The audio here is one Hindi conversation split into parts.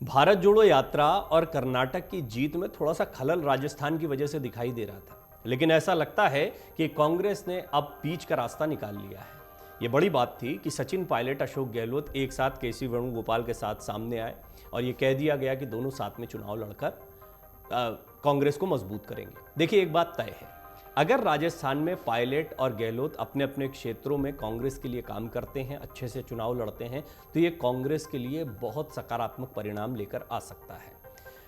भारत जोड़ो यात्रा और कर्नाटक की जीत में थोड़ा सा खलल राजस्थान की वजह से दिखाई दे रहा था, लेकिन ऐसा लगता है कि कांग्रेस ने अब बीच का रास्ता निकाल लिया है। ये बड़ी बात थी कि सचिन पायलट, अशोक गहलोत एक साथ केसी वेणुगोपाल के साथ सामने आए और ये कह दिया गया कि दोनों साथ में चुनाव लड़कर कांग्रेस को मजबूत करेंगे। देखिए, एक बात तय है, अगर राजस्थान में पायलट और गहलोत अपने अपने क्षेत्रों में कांग्रेस के लिए काम करते हैं, अच्छे से चुनाव लड़ते हैं, तो ये कांग्रेस के लिए बहुत सकारात्मक परिणाम लेकर आ सकता है।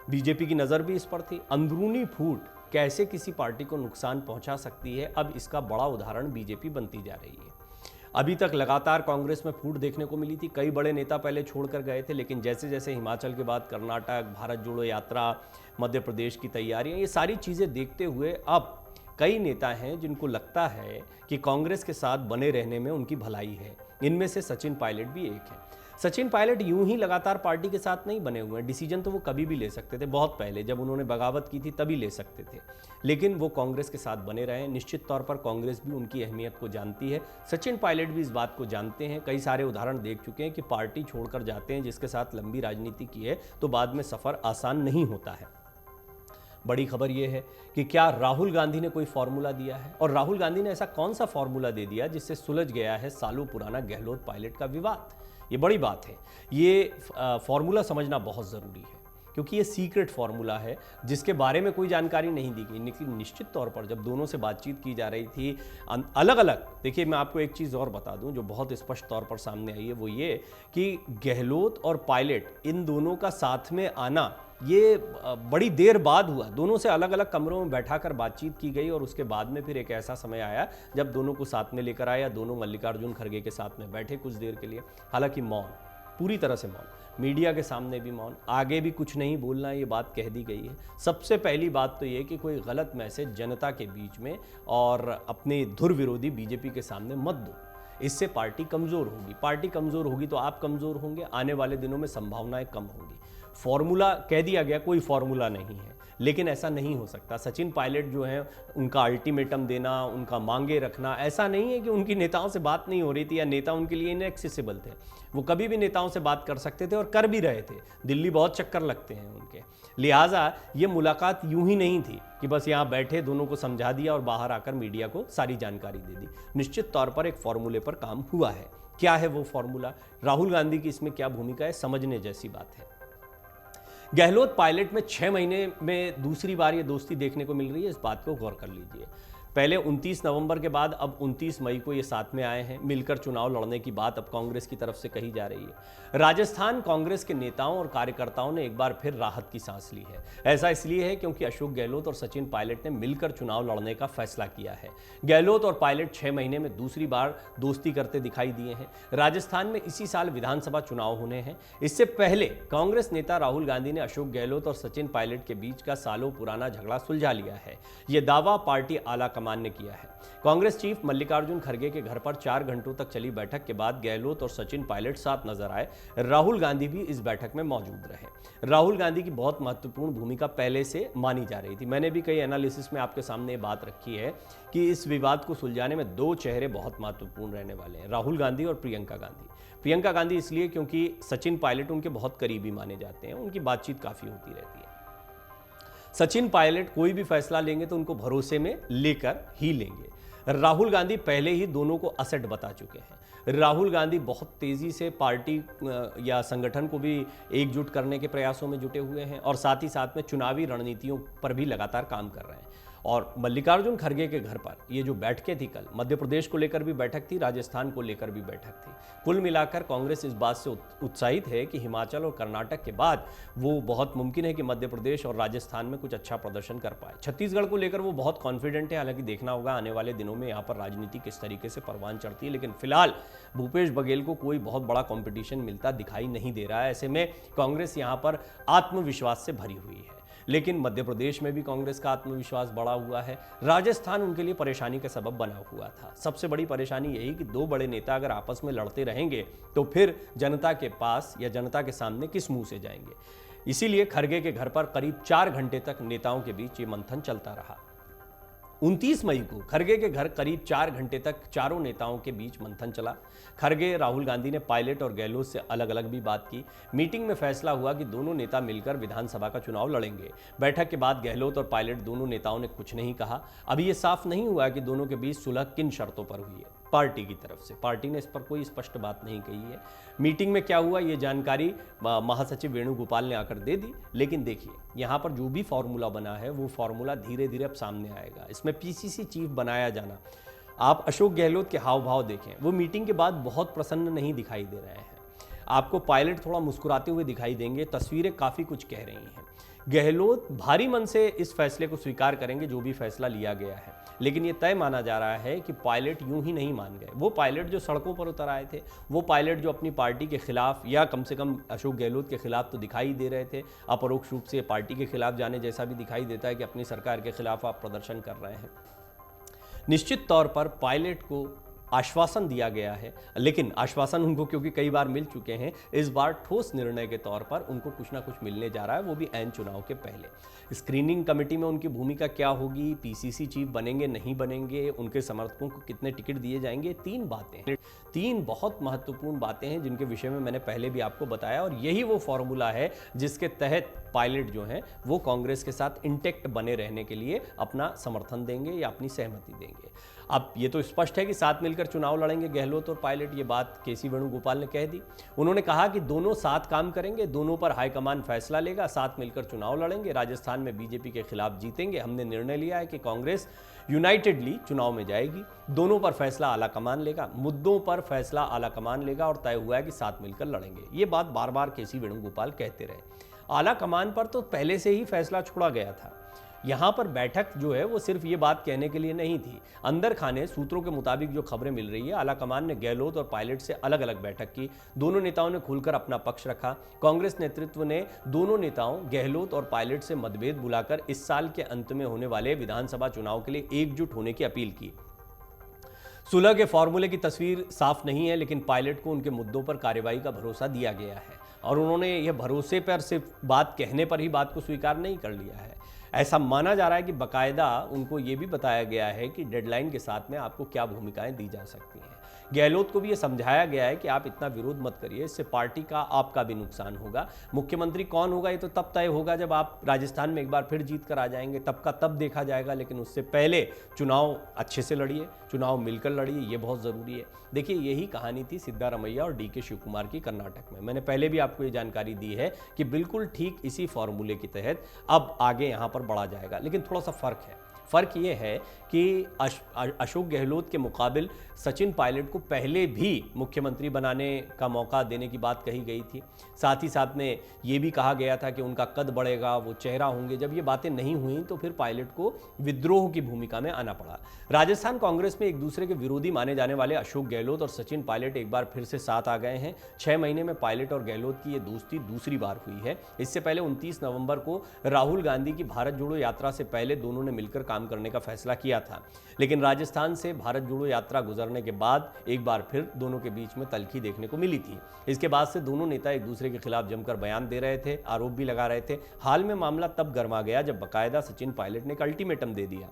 बीजेपी की नज़र भी इस पर थी। अंदरूनी फूट कैसे किसी पार्टी को नुकसान पहुंचा सकती है, अब इसका बड़ा उदाहरण बीजेपी बनती जा रही है। अभी तक लगातार कांग्रेस में फूट देखने को मिली थी। कई बड़े नेता पहले छोड़कर गए थे, लेकिन जैसे जैसे हिमाचल के बाद कर्नाटक, भारत जोड़ो यात्रा, मध्य प्रदेश की तैयारियां, ये सारी चीज़ें देखते हुए अब कई नेता हैं जिनको लगता है कि कांग्रेस के साथ बने रहने में उनकी भलाई है। इनमें से सचिन पायलट भी एक है। सचिन पायलट यूं ही लगातार पार्टी के साथ नहीं बने हुए हैं। डिसीजन तो वो कभी भी ले सकते थे, बहुत पहले जब उन्होंने बगावत की थी तभी ले सकते थे, लेकिन वो कांग्रेस के साथ बने रहे। निश्चित तौर पर कांग्रेस भी उनकी अहमियत को जानती है, सचिन पायलट भी इस बात को जानते हैं। कई सारे उदाहरण देख चुके हैं कि पार्टी छोड़कर जाते हैं जिसके साथ लंबी राजनीति की है, तो बाद में सफ़र आसान नहीं होता है। बड़ी खबर यह है कि क्या राहुल गांधी ने कोई फॉर्मूला दिया है, और राहुल गांधी ने ऐसा कौन सा फॉर्मूला दे दिया जिससे सुलझ गया है सालों पुराना गहलोत पायलट का विवाद। ये बड़ी बात है। ये फॉर्मूला समझना बहुत ज़रूरी है, क्योंकि ये सीक्रेट फॉर्मूला है जिसके बारे में कोई जानकारी नहीं दी गई। लेकिन निश्चित तौर पर जब दोनों से बातचीत की जा रही थी अलग अलग, देखिए मैं आपको एक चीज़ और बता दूं जो बहुत स्पष्ट तौर पर सामने आई है, वो ये कि गहलोत और पायलट इन दोनों का साथ में आना ये बड़ी देर बाद हुआ। दोनों से अलग अलग कमरों में बैठाकर बातचीत की गई और उसके बाद में फिर एक ऐसा समय आया जब दोनों को साथ में लेकर आया। दोनों मल्लिकार्जुन खड़गे के साथ में बैठे कुछ देर के लिए, हालांकि मौन, पूरी तरह से मौन, मीडिया के सामने भी मौन, आगे भी कुछ नहीं बोलना, ये बात कह दी गई है। सबसे पहली बात तो ये कि कोई गलत मैसेज जनता के बीच में और अपने धुर विरोधी बीजेपी के सामने मत दो। इससे पार्टी कमज़ोर होगी। पार्टी कमज़ोर होगी तो आप कमज़ोर होंगे, आने वाले दिनों में संभावनाएं कम होंगी। फॉर्मूला कह दिया गया, कोई फॉर्मूला नहीं है, लेकिन ऐसा नहीं हो सकता। सचिन पायलट जो हैं, उनका अल्टीमेटम देना, उनका मांगे रखना, ऐसा नहीं है कि उनकी नेताओं से बात नहीं हो रही थी या नेता उनके लिए इनएक्सेसिबल थे। वो कभी भी नेताओं से बात कर सकते थे और कर भी रहे थे। दिल्ली बहुत चक्कर लगते हैं उनके, लिहाजा ये मुलाकात यूं ही नहीं थी कि बस यहाँ बैठे दोनों को समझा दिया और बाहर आकर मीडिया को सारी जानकारी दे दी। निश्चित तौर पर एक फॉर्मूले पर काम हुआ है। क्या है वो फॉर्मूला, राहुल गांधी की इसमें क्या भूमिका है, समझने जैसी बात है। गहलोत पायलट में 6 महीने में दूसरी बार ये दोस्ती देखने को मिल रही है, इस बात को गौर कर लीजिए। पहले 29 नवंबर के बाद अब 29 मई को ये साथ में आए हैं। मिलकर चुनाव लड़ने की बात अब कांग्रेस की तरफ से कही जा रही है। राजस्थान कांग्रेस के नेताओं और कार्यकर्ताओं ने एक बार फिर राहत की सांस ली है। ऐसा इसलिए है क्योंकि अशोक गहलोत और सचिन पायलट ने मिलकर चुनाव लड़ने का फैसला किया है। गहलोत और पायलट 6 महीने में दूसरी बार दोस्ती करते दिखाई दिए हैं। राजस्थान में इसी साल विधानसभा चुनाव होने हैं। इससे पहले कांग्रेस नेता राहुल गांधी ने अशोक गहलोत और सचिन पायलट के बीच का सालों पुराना झगड़ा सुलझा लिया है। यह दावा पार्टी आला कमान ने किया है। कांग्रेस चीफ मल्लिकार्जुन खड़गे के घर पर 4 घंटों तक चली बैठक के बाद गहलोत और सचिन पायलट साथ नजर आए। राहुल गांधी भी इस बैठक में मौजूद रहे। राहुल गांधी की बहुत महत्वपूर्ण भूमिका पहले से मानी जा रही थी। मैंने भी कई एनालिसिस में आपके सामने बात रखी है कि इस विवाद को सुलझाने में 2 चेहरे बहुत महत्वपूर्ण रहने वाले हैं, राहुल गांधी और प्रियंका गांधी। प्रियंका गांधी इसलिए क्योंकि सचिन पायलट उनके बहुत करीबी माने जाते हैं, उनकी बातचीत काफी होती रहती है। सचिन पायलट कोई भी फैसला लेंगे तो उनको भरोसे में लेकर ही लेंगे। राहुल गांधी पहले ही दोनों को असेट बता चुके हैं। राहुल गांधी बहुत तेजी से पार्टी या संगठन को भी एकजुट करने के प्रयासों में जुटे हुए हैं और साथ ही साथ में चुनावी रणनीतियों पर भी लगातार काम कर रहे हैं। और मल्लिकार्जुन खड़गे के घर पर ये जो बैठकें थी, कल मध्य प्रदेश को लेकर भी बैठक थी, राजस्थान को लेकर भी बैठक थी। कुल मिलाकर कांग्रेस इस बात से उत्साहित है कि हिमाचल और कर्नाटक के बाद वो बहुत मुमकिन है कि मध्य प्रदेश और राजस्थान में कुछ अच्छा प्रदर्शन कर पाए। छत्तीसगढ़ को लेकर वो बहुत कॉन्फिडेंट है। हालांकि देखना होगा आने वाले दिनों में यहाँ पर राजनीति किस तरीके से परवान चढ़ती है, लेकिन फिलहाल भूपेश बघेल को कोई बहुत बड़ा कॉम्पिटिशन मिलता दिखाई नहीं दे रहा है। ऐसे में कांग्रेस यहाँ पर आत्मविश्वास से भरी हुई है। लेकिन मध्य प्रदेश में भी कांग्रेस का आत्मविश्वास बढ़ा हुआ है। राजस्थान उनके लिए परेशानी का सबब बना हुआ था। सबसे बड़ी परेशानी यही कि 2 बड़े नेता अगर आपस में लड़ते रहेंगे तो फिर जनता के पास या जनता के सामने किस मुंह से जाएंगे। इसीलिए खड़गे के घर पर करीब 4 घंटे तक नेताओं के बीच ये मंथन चलता रहा। 29 मई को खरगे के घर करीब 4 घंटे तक चारों नेताओं के बीच मंथन चला। खरगे, राहुल गांधी ने पायलट और गहलोत से अलग अलग भी बात की। मीटिंग में फैसला हुआ कि दोनों नेता मिलकर विधानसभा का चुनाव लड़ेंगे। बैठक के बाद गहलोत और पायलट दोनों नेताओं ने कुछ नहीं कहा। अभी यह साफ नहीं हुआ कि दोनों के बीच सुलह किन शर्तों पर हुई है। पार्टी की तरफ से पार्टी ने इस पर कोई स्पष्ट बात नहीं कही है। मीटिंग में क्या हुआ ये जानकारी महासचिव वेणुगोपाल ने आकर दे दी। लेकिन देखिए, यहाँ पर जो भी फॉर्मूला बना है वो फॉर्मूला धीरे धीरे अब सामने आएगा। इसमें पीसीसी चीफ बनाया जाना, आप अशोक गहलोत के हाव भाव देखें, वो मीटिंग के बाद बहुत प्रसन्न नहीं दिखाई दे रहे हैं। आपको पायलट थोड़ा मुस्कुराते हुए दिखाई देंगे। तस्वीरें काफ़ी कुछ कह रही हैं। गहलोत भारी मन से इस फैसले को स्वीकार करेंगे जो भी फैसला लिया गया है। लेकिन ये तय माना जा रहा है कि पायलट यूं ही नहीं मान गए। वो पायलट जो सड़कों पर उतर आए थे, वो पायलट जो अपनी पार्टी के खिलाफ या कम से कम अशोक गहलोत के खिलाफ तो दिखाई दे रहे थे, अपरोक्ष रूप से पार्टी के खिलाफ जाने जैसा भी दिखाई देता है कि अपनी सरकार के खिलाफ आप प्रदर्शन कर रहे हैं। निश्चित तौर पर पायलट को आश्वासन दिया गया है, लेकिन आश्वासन उनको क्योंकि कई बार मिल चुके हैं, इस बार ठोस निर्णय के तौर पर उनको कुछ ना कुछ मिलने जा रहा है, वो भी ऐन चुनाव के पहले। स्क्रीनिंग कमेटी में उनकी भूमिका क्या होगी, पीसीसी चीफ बनेंगे नहीं बनेंगे, उनके समर्थकों को कितने टिकट दिए जाएंगे, तीन बहुत महत्वपूर्ण बातें हैं जिनके विषय में मैंने पहले भी आपको बताया। और यही वो फॉर्मूला है जिसके तहत पायलट जो हैं वो कांग्रेस के साथ इंटेक्ट बने रहने के लिए अपना समर्थन देंगे या अपनी सहमति देंगे। अब ये तो स्पष्ट है कि साथ मिलकर चुनाव लड़ेंगे गहलोत और पायलट, ये बात केसी वेणुगोपाल ने कह दी। उन्होंने कहा कि दोनों साथ काम करेंगे, दोनों पर हाईकमान फैसला लेगा, साथ मिलकर चुनाव लड़ेंगे, राजस्थान में बीजेपी के खिलाफ जीतेंगे। हमने निर्णय लिया है कि कांग्रेस यूनाइटेडली चुनाव में जाएगी, दोनों पर फैसला आला कमान लेगा, मुद्दों पर फैसला आला कमान लेगा और तय हुआ है कि साथ मिलकर लड़ेंगे। ये बात बार बार केसी वेणुगोपाल कहते रहे। आला कमान पर तो पहले से ही फैसला छोड़ा गया था। यहाँ पर बैठक जो है वो सिर्फ ये बात कहने के लिए नहीं थी। अंदर खाने सूत्रों के मुताबिक जो खबरें मिल रही है, आला कमान ने गहलोत और पायलट से अलग अलग बैठक की। दोनों नेताओं ने खुलकर अपना पक्ष रखा। कांग्रेस नेतृत्व ने दोनों नेताओं गहलोत और पायलट से मतभेद बुलाकर इस साल के अंत में होने वाले विधानसभा चुनाव के लिए एकजुट होने की अपील की। सुलह के फॉर्मूले की तस्वीर साफ नहीं है, लेकिन पायलट को उनके मुद्दों पर कार्रवाई का भरोसा दिया गया है और उन्होंने यह भरोसे पर सिर्फ बात कहने पर ही बात को स्वीकार नहीं कर लिया है। ऐसा माना जा रहा है कि बाकायदा उनको ये भी बताया गया है कि डेडलाइन के साथ में आपको क्या भूमिकाएं दी जा सकती हैं। गहलोत को भी ये समझाया गया है कि आप इतना विरोध मत करिए, इससे पार्टी का आपका भी नुकसान होगा। मुख्यमंत्री कौन होगा ये तो तब तय होगा जब आप राजस्थान में एक बार फिर जीत कर आ जाएंगे, तब का तब देखा जाएगा। लेकिन उससे पहले चुनाव अच्छे से लड़िए, चुनाव मिलकर लड़िए, ये बहुत ज़रूरी है। देखिए, यही कहानी थी सिद्धारमैया और डीके शिव कुमार की कर्नाटक में। मैंने पहले भी आपको ये जानकारी दी है कि बिल्कुल ठीक इसी फॉर्मूले के तहत अब आगे यहाँ पर बढ़ा जाएगा। लेकिन थोड़ा सा फ़र्क है। फ़र्क ये है कि अशोक गहलोत के मुकाबिल सचिन पायलट को पहले भी मुख्यमंत्री बनाने का मौका देने की बात कही गई थी। साथ ही साथ में ये भी कहा गया था कि उनका कद बढ़ेगा, वो चेहरा होंगे। जब ये बातें नहीं हुई तो फिर पायलट को विद्रोह की भूमिका में आना पड़ा। राजस्थान कांग्रेस में एक दूसरे के विरोधी माने जाने वाले अशोक गहलोत और सचिन पायलट एक बार फिर से साथ आ गए हैं। 6 महीने में पायलट और गहलोत की ये दोस्ती दूसरी बार हुई है। इससे पहले 29 नवंबर को राहुल गांधी की भारत जोड़ो यात्रा से पहले दोनों ने मिलकर काम करने का फैसला किया था। लेकिन राजस्थान से भारत जोड़ो यात्रा गुजरने के बाद एक बार फिर दोनों के बीच में तल्खी देखने को मिली थी। इसके बाद से दोनों नेता एक दूसरे के खिलाफ जमकर बयान दे रहे थे, आरोप भी लगा रहे थे। हाल में मामला तब गर्मा गया जब बाकायदा सचिन पायलट ने एक अल्टीमेटम दे दिया।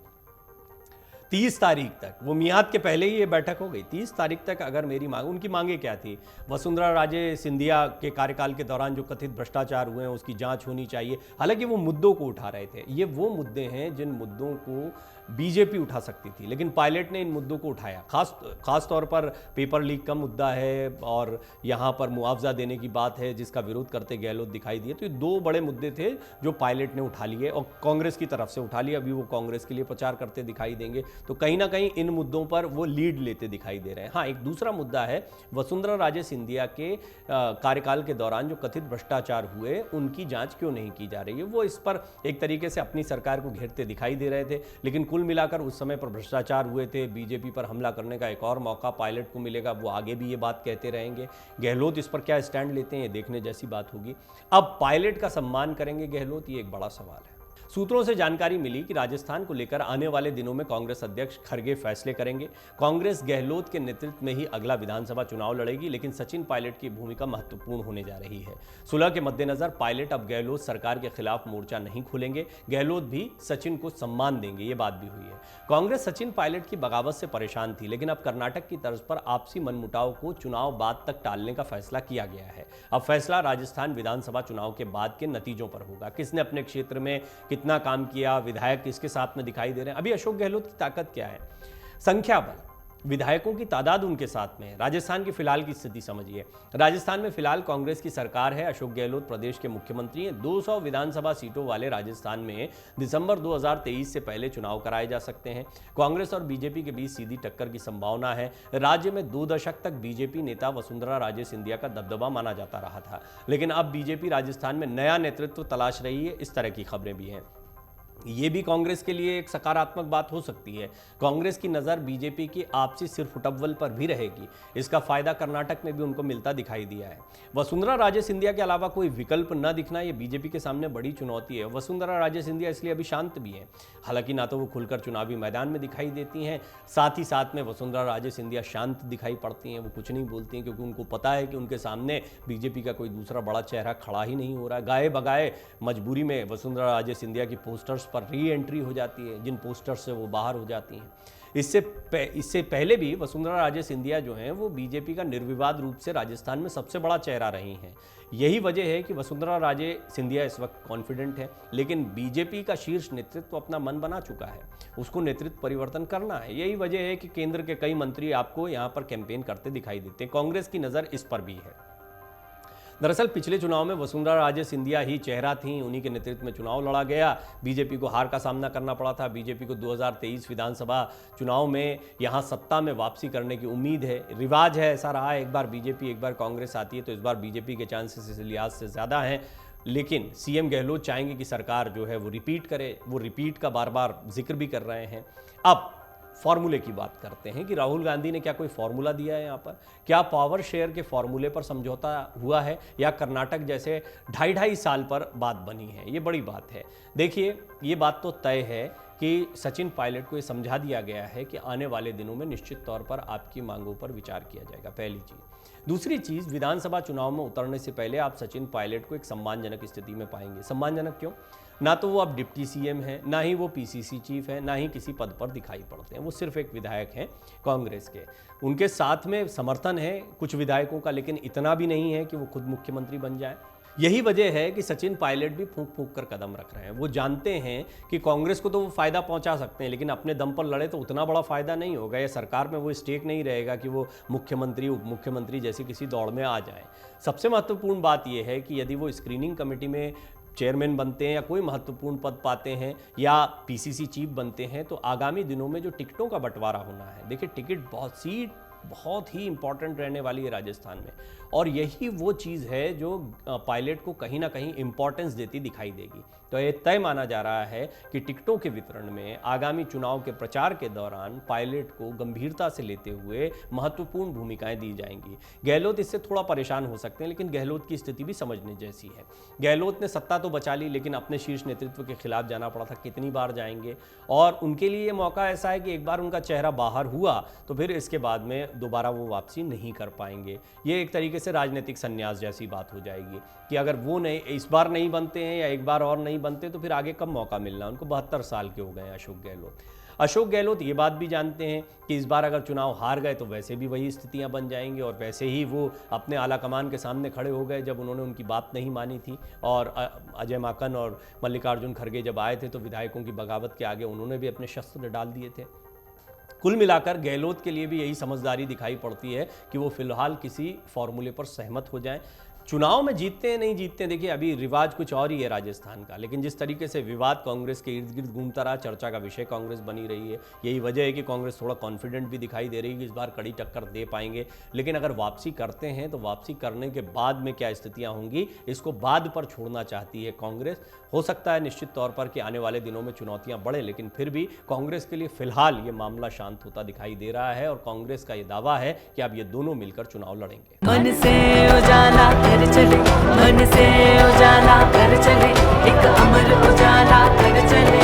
30 तारीख तक, वो मियाद के पहले ही ये बैठक हो गई। 30 तारीख तक अगर मेरी मांग, उनकी मांगे क्या थी? वसुंधरा राजे सिंधिया के कार्यकाल के दौरान जो कथित भ्रष्टाचार हुए हैं उसकी जांच होनी चाहिए। हालांकि वो मुद्दों को उठा रहे थे। ये वो मुद्दे हैं जिन मुद्दों को बीजेपी उठा सकती थी, लेकिन पायलट ने इन मुद्दों को उठाया। खास तौर पर पेपर लीक का मुद्दा है और यहाँ पर मुआवजा देने की बात है जिसका विरोध करते गहलोत दिखाई दिए। तो ये 2 बड़े मुद्दे थे जो पायलट ने उठा लिए और कांग्रेस की तरफ से उठा लिए। अभी वो कांग्रेस के लिए प्रचार करते दिखाई देंगे, तो कहीं ना कहीं इन मुद्दों पर वो लीड लेते दिखाई दे रहे हैं। हाँ, एक दूसरा मुद्दा है वसुंधरा राजे सिंधिया के कार्यकाल के दौरान जो कथित भ्रष्टाचार हुए उनकी जांच क्यों नहीं की जा रही है। वो इस पर एक तरीके से अपनी सरकार को घेरते दिखाई दे रहे थे, लेकिन कुल मिलाकर उस समय पर भ्रष्टाचार हुए थे। बीजेपी पर हमला करने का एक और मौका पायलट को मिलेगा, वो आगे भी ये बात कहते रहेंगे। गहलोत इस पर क्या स्टैंड लेते हैं ये देखने जैसी बात होगी। अब पायलट का सम्मान करेंगे गहलोत, ये एक बड़ा सवाल है। सूत्रों से जानकारी मिली कि राजस्थान को लेकर आने वाले दिनों में कांग्रेस अध्यक्ष खड़गे फैसले करेंगे। कांग्रेस गहलोत के नेतृत्व में ही अगला विधानसभा चुनाव लड़ेगी, लेकिन सचिन पायलट की भूमिका महत्वपूर्ण होने जा रही है। सुलह के मद्देनजर पायलट अब गहलोत सरकार के खिलाफ मोर्चा नहीं खोलेंगे। गहलोत भी सचिन को सम्मान देंगे, ये बात भी हुई है। कांग्रेस सचिन पायलट की बगावत से परेशान थी, लेकिन अब कर्नाटक की तर्ज पर आपसी मनमुटाव को चुनाव बाद तक टालने का फैसला किया गया है। अब फैसला राजस्थान विधानसभा चुनाव के बाद के नतीजों पर होगा। किसने अपने क्षेत्र में कितना काम किया, विधायक किसके साथ में दिखाई दे रहे हैं। अभी अशोक गहलोत की ताकत क्या है? संख्या बल, विधायकों की तादाद उनके साथ में है। राजस्थान की फिलहाल की स्थिति समझिए। राजस्थान में फिलहाल कांग्रेस की सरकार है। अशोक गहलोत प्रदेश के मुख्यमंत्री हैं। 200 विधानसभा सीटों वाले राजस्थान में दिसंबर 2023 से पहले चुनाव कराए जा सकते हैं। कांग्रेस और बीजेपी के बीच सीधी टक्कर की संभावना है। राज्य में 2 दशक तक बीजेपी नेता वसुंधरा राजे सिंधिया का दबदबा माना जाता रहा था, लेकिन अब बीजेपी राजस्थान में नया नेतृत्व तलाश रही है, इस तरह की खबरें भी हैं। ये भी कांग्रेस के लिए एक सकारात्मक बात हो सकती है। कांग्रेस की नज़र बीजेपी की आपसी सिरफुटव्वल पर भी रहेगी। इसका फायदा कर्नाटक में भी उनको मिलता दिखाई दिया है। वसुंधरा राजे सिंधिया के अलावा कोई विकल्प न दिखना ये बीजेपी के सामने बड़ी चुनौती है। वसुंधरा राजे सिंधिया इसलिए अभी शांत भी हैं। हालांकि ना तो वो खुलकर चुनावी मैदान में दिखाई देती हैं, साथ ही साथ में वसुंधरा राजे सिंधिया शांत दिखाई पड़ती हैं। वो कुछ नहीं बोलती हैं, क्योंकि उनको पता है कि उनके सामने बीजेपी का कोई दूसरा बड़ा चेहरा खड़ा ही नहीं हो रहा है। गाए बगाए मजबूरी में वसुंधरा राजे सिंधिया की पोस्टर्स पर री एंट्री हो जाती है, जिन पोस्टर्स से वो बाहर हो जाती हैं। इससे पहले भी वसुंधरा राजे सिंधिया जो हैं वो बीजेपी का निर्विवाद रूप से राजस्थान में सबसे बड़ा चेहरा रही हैं। यही वजह है कि वसुंधरा राजे सिंधिया इस वक्त कॉन्फिडेंट है, लेकिन बीजेपी का शीर्ष नेतृत्व अपना मन बना चुका है। उसको नेतृत्व परिवर्तन करना है। यही वजह है कि केंद्र के कई मंत्री आपको यहाँ पर कैंपेन करते दिखाई देते हैं। कांग्रेस की नज़र इस पर भी है। दरअसल पिछले चुनाव में वसुंधरा राजे सिंधिया ही चेहरा थी, उन्हीं के नेतृत्व में चुनाव लड़ा गया। बीजेपी को हार का सामना करना पड़ा था। बीजेपी को 2023 विधानसभा चुनाव में यहां सत्ता में वापसी करने की उम्मीद है। रिवाज है, ऐसा रहा है, एक बार बीजेपी एक बार कांग्रेस आती है, तो इस बार बीजेपी के चांसेस इस लिहाज से ज़्यादा हैं। लेकिन सीएम गहलोत चाहेंगे कि सरकार जो है वो रिपीट करे। वो रिपीट का बार बार जिक्र भी कर रहे हैं। अब फॉर्मूले की बात करते हैं कि राहुल गांधी ने क्या कोई फॉर्मूला दिया है यहाँ पर? क्या पावर शेयर के फॉर्मूले पर समझौता हुआ है, या कर्नाटक जैसे 2.5 साल पर बात बनी है? ये बड़ी बात है। देखिए, ये बात तो तय है कि सचिन पायलट को ये समझा दिया गया है कि आने वाले दिनों में निश्चित तौर पर आपकी मांगों पर विचार किया जाएगा, पहली चीज़। दूसरी चीज़, विधानसभा चुनाव में उतरने से पहले आप सचिन पायलट को एक सम्मानजनक स्थिति में पाएंगे। सम्मानजनक क्यों? ना तो वो अब डिप्टी सीएम है, ना ही वो पीसीसी चीफ है, ना ही किसी पद पर दिखाई पड़ते हैं। वो सिर्फ एक विधायक हैं कांग्रेस के। उनके साथ में समर्थन है कुछ विधायकों का, लेकिन इतना भी नहीं है कि वो खुद मुख्यमंत्री बन जाए। यही वजह है कि सचिन पायलट भी फूंक फूंक कर कदम रख रहे हैं। वो जानते हैं कि कांग्रेस को तो वो फायदा पहुंचा सकते हैं, लेकिन अपने दम पर लड़े तो उतना बड़ा फायदा नहीं होगा, या सरकार में वो स्टेक नहीं रहेगा कि वो मुख्यमंत्री उप मुख्यमंत्री जैसी किसी दौड़ में आ जाए। सबसे महत्वपूर्ण बात यह है कि यदि वो स्क्रीनिंग कमेटी में चेयरमैन बनते हैं या कोई महत्वपूर्ण पद पाते हैं या पीसीसी चीफ बनते हैं, तो आगामी दिनों में जो टिकटों का बंटवारा होना है, देखिए टिकट सीट बहुत ही इंपॉर्टेंट रहने वाली है राजस्थान में, और यही वो चीज़ है जो पायलट को कहीं ना कहीं इंपॉर्टेंस देती दिखाई देगी। तो ये तय माना जा रहा है कि टिकटों के वितरण में आगामी चुनाव के प्रचार के दौरान पायलट को गंभीरता से लेते हुए महत्वपूर्ण भूमिकाएं दी जाएंगी। गहलोत इससे थोड़ा परेशान हो सकते हैं, लेकिन गहलोत की स्थिति भी समझने जैसी है। गहलोत ने सत्ता तो बचा ली, लेकिन अपने शीर्ष नेतृत्व के खिलाफ जाना पड़ा था। कितनी बार जाएंगे? और उनके लिए ये मौका ऐसा है कि एक बार उनका चेहरा बाहर हुआ तो फिर इसके बाद में दोबारा वो वापसी नहीं कर पाएंगे। ये एक तरीके से राजनीतिक संन्यास जैसी बात हो जाएगी कि अगर वो नहीं इस बार नहीं बनते हैं या एक बार और नहीं बनते तो फिर आगे कब मौका मिलना। उनको 72 साल के हो गए हैं अशोक गहलोत ये बात भी जानते हैं कि इस बार अगर चुनाव हार गए तो वैसे भी वही स्थितियां बन जाएंगी, और वैसे ही वो अपने आला कमान के सामने खड़े हो गए जब उन्होंने उनकी बात नहीं मानी थी। और अजय माकन और मल्लिकार्जुन खड़गे जब आए थे तो विधायकों की बगावत के आगे उन्होंने भी अपने शस्त्र डाल दिए थे। कुल मिलाकर गहलोत के लिए भी यही समझदारी दिखाई पड़ती है कि वो फिलहाल किसी फॉर्मूले पर सहमत हो जाएं। चुनाव में जीतते हैं नहीं जीतते हैं, देखिए अभी रिवाज कुछ और ही है राजस्थान का, लेकिन जिस तरीके से विवाद कांग्रेस के इर्द गिर्द घूमता रहा, चर्चा का विषय कांग्रेस बनी रही है। यही वजह है कि कांग्रेस थोड़ा कॉन्फिडेंट भी दिखाई दे रही है कि इस बार कड़ी टक्कर दे पाएंगे। लेकिन अगर वापसी करते हैं तो वापसी करने के बाद में क्या स्थितियां होंगी, इसको बाद पर छोड़ना चाहती है कांग्रेस। हो सकता है निश्चित तौर पर कि आने वाले दिनों में चुनौतियां बढ़े, लेकिन फिर भी कांग्रेस के लिए फिलहाल ये मामला शांत होता दिखाई दे रहा है, और कांग्रेस का ये दावा है कि अब ये दोनों मिलकर चुनाव लड़ेंगे। मन से उजाला कर चले, मन से उजाला कर चले, एक अमर उजाला कर चले